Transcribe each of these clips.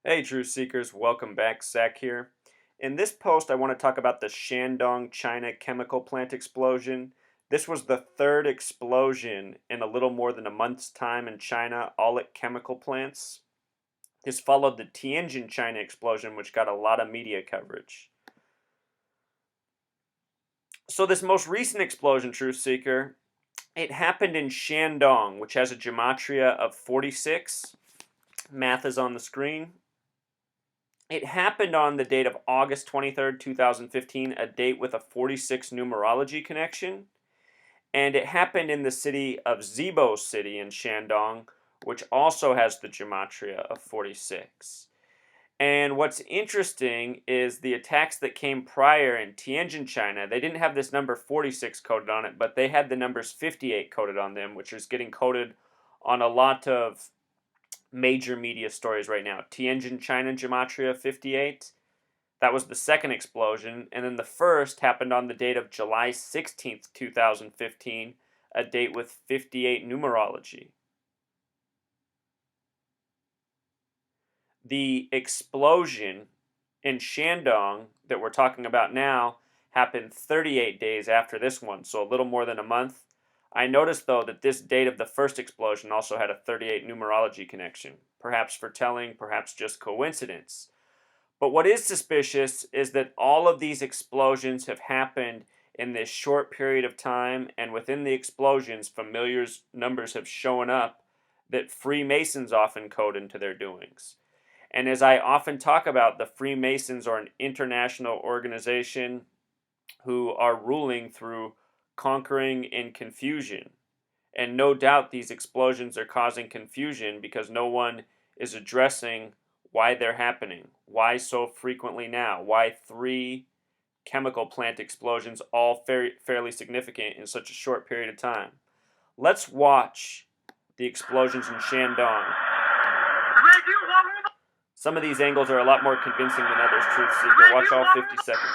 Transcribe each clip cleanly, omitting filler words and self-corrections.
Hey, Truth Seekers, welcome back. Zach here. In this post, I want to talk about the Shandong, China chemical plant explosion. This was the third explosion in a little more than a month's time in China, all at chemical plants. This followed the Tianjin, China explosion, which got a lot of media coverage. So, this most recent explosion, Truth Seeker, it happened in Shandong, which has a gematria of 46. Math is on the screen. It happened on the date of August 23rd, 2015, a date with a 46 numerology connection. And it happened in the city of Zibo City in Shandong, which also has the gematria of 46. And what's interesting is the attacks that came prior in Tianjin, China, they didn't have this number 46 coded on it, but they had the numbers 58 coded on them, which is getting coded on a lot of major media stories right now. Tianjin, China, gematria 58. That was the second explosion, and then the first happened on the date of July 16th, 2015, a date with 58 numerology. The explosion in Shandong that we're talking about now happened 38 days after this one, so a little more than a month. I noticed, though, that this date of the first explosion also had a 38 numerology connection. Perhaps foretelling, perhaps just coincidence. But what is suspicious is that all of these explosions have happened in this short period of time, and within the explosions, familiar numbers have shown up that Freemasons often code into their doings. And as I often talk about, the Freemasons are an international organization who are ruling through conquering and confusion. And no doubt these explosions are causing confusion because no one is addressing why they're happening. Why so frequently now? Why three chemical plant explosions, all fairly significant in such a short period of time? Let's watch the explosions in Shandong. Some of these angles are a lot more convincing than others, Truth Seeker. Watch all 50 seconds.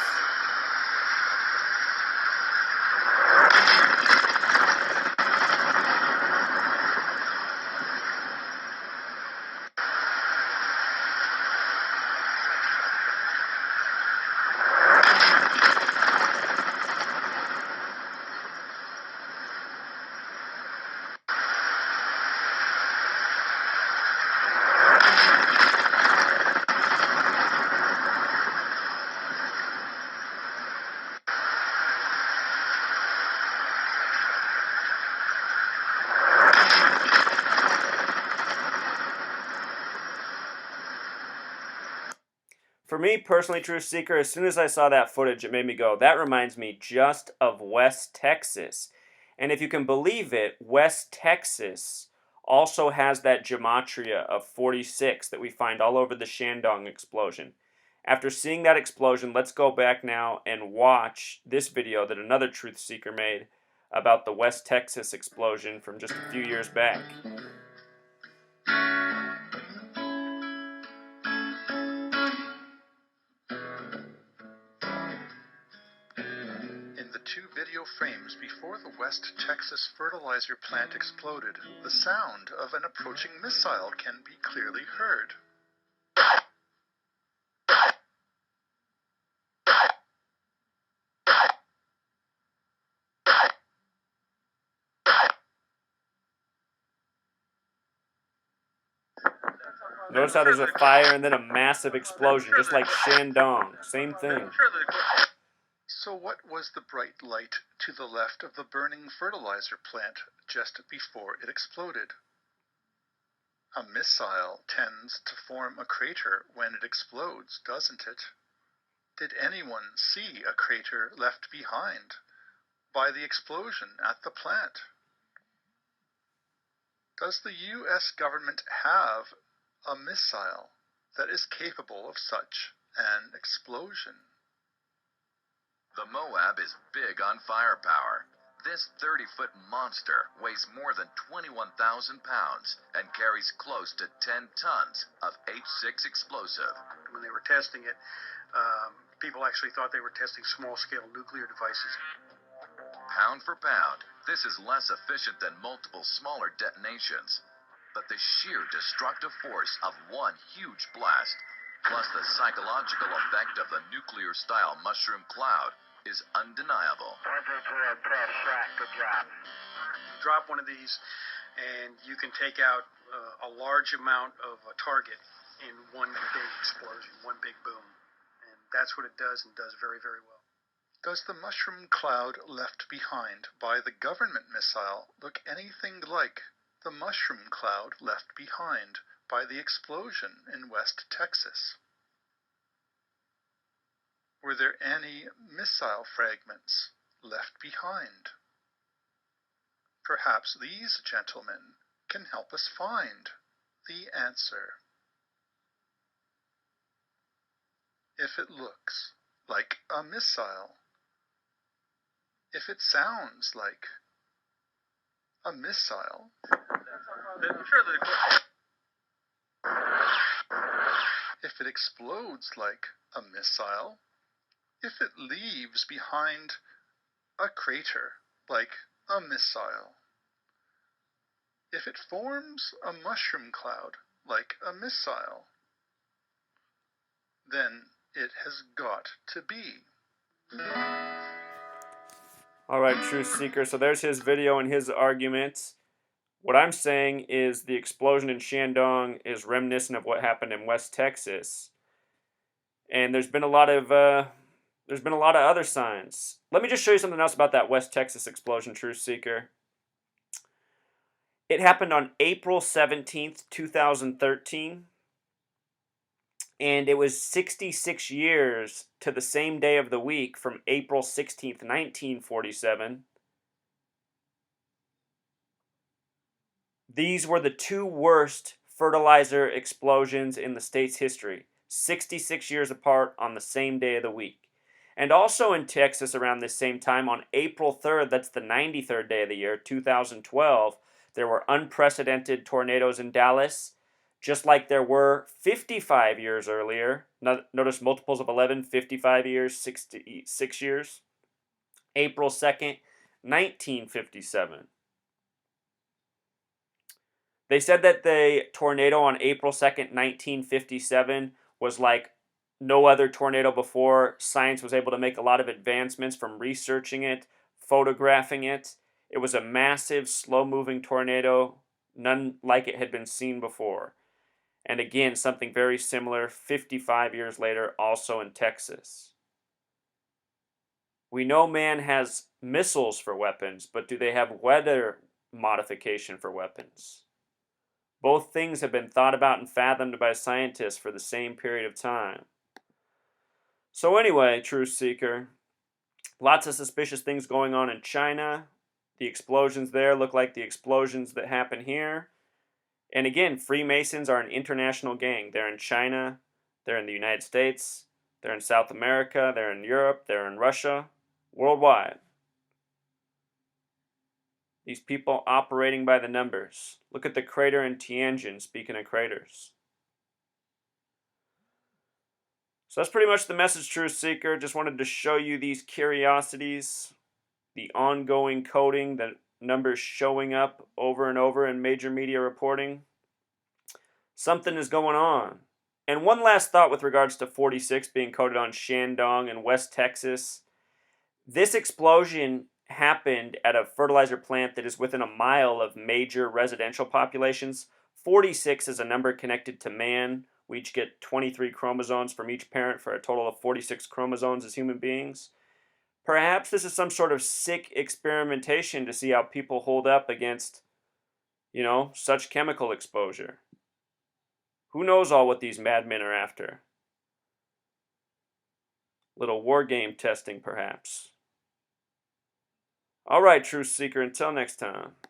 For me personally, Truth Seeker, as soon as I saw that footage, it made me go, that reminds me just of West Texas. And if you can believe it, West Texas also has that gematria of 46 that we find all over the Shandong explosion. After seeing that explosion, let's go back now and watch this video that another Truth Seeker made about the West Texas explosion from just a few years back. In the two video frames before the West Texas fertilizer plant exploded, the sound of an approaching missile can be clearly heard. Notice how there's a fire and then a massive explosion, just like Shandong. Same thing. So what was the bright light to the left of the burning fertilizer plant just before it exploded? A missile tends to form a crater when it explodes, doesn't it? Did anyone see a crater left behind by the explosion at the plant? Does the U.S. government have a missile that is capable of such an explosion? The Moab is big on firepower. This 30-foot monster weighs more than 21,000 pounds and carries close to 10 tons of H6 explosive. When they were testing it, people actually thought they were testing small-scale nuclear devices. Pound for pound, this is less efficient than multiple smaller detonations. but the sheer destructive force of one huge blast, plus the psychological effect of the nuclear-style mushroom cloud, is undeniable. Good job. Drop one of these, and you can take out a large amount of a target in one big explosion, one big boom. And that's what it does, and does very, very well. Does the mushroom cloud left behind by the government missile look anything like the mushroom cloud left behind by the explosion in West Texas? Were there any missile fragments left behind? Perhaps these gentlemen can help us find the answer. If it looks like a missile, if it sounds like a missile, if it explodes like a missile, if it leaves behind a crater like a missile, if it forms a mushroom cloud like a missile, then it has got to be. All right, Truth Seeker. So there's his video and his arguments. What I'm saying is the explosion in Shandong is reminiscent of what happened in West Texas, and there's been a lot of other signs. Let me just show you something else about that West Texas explosion, Truth Seeker. It happened on April 17th, 2013, and it was 66 years to the same day of the week from April 16th, 1947. These were the two worst fertilizer explosions in the state's history, 66 years apart on the same day of the week. And also in Texas around this same time, on April 3rd, that's the 93rd day of the year, 2012, there were unprecedented tornadoes in Dallas, just like there were 55 years earlier. Notice multiples of 11, 55 years, 66 years. April 2nd, 1957. They said that the tornado on April 2nd, 1957 was like no other tornado before. Science was able to make a lot of advancements from researching it, photographing it. It was a massive, slow-moving tornado, none like it had been seen before. And again, something very similar 55 years later, also in Texas. We know man has missiles for weapons, but do they have weather modification for weapons? Both things have been thought about and fathomed by scientists for the same period of time. So anyway, Truth Seeker, lots of suspicious things going on in China. The explosions there look like the explosions that happen here. And again, Freemasons are an international gang. They're in China, they're in the United States, they're in South America, they're in Europe, they're in Russia, worldwide. These people operating by the numbers. Look at the crater in Tianjin, speaking of craters. So that's pretty much the message, Truth Seeker. Just wanted to show you these curiosities, the ongoing coding, the numbers showing up over and over in major media reporting. Something is going on. And one last thought with regards to 46 being coded on Shandong in West Texas. This explosion happened at a fertilizer plant that is within a mile of major residential populations. 46 is a number connected to man. We each get 23 chromosomes from each parent for a total of 46 chromosomes as human beings. Perhaps this is some sort of sick experimentation to see how people hold up against, such chemical exposure. Who knows all what these madmen are after? Little war game testing, perhaps. All right, Truth Seeker, until next time.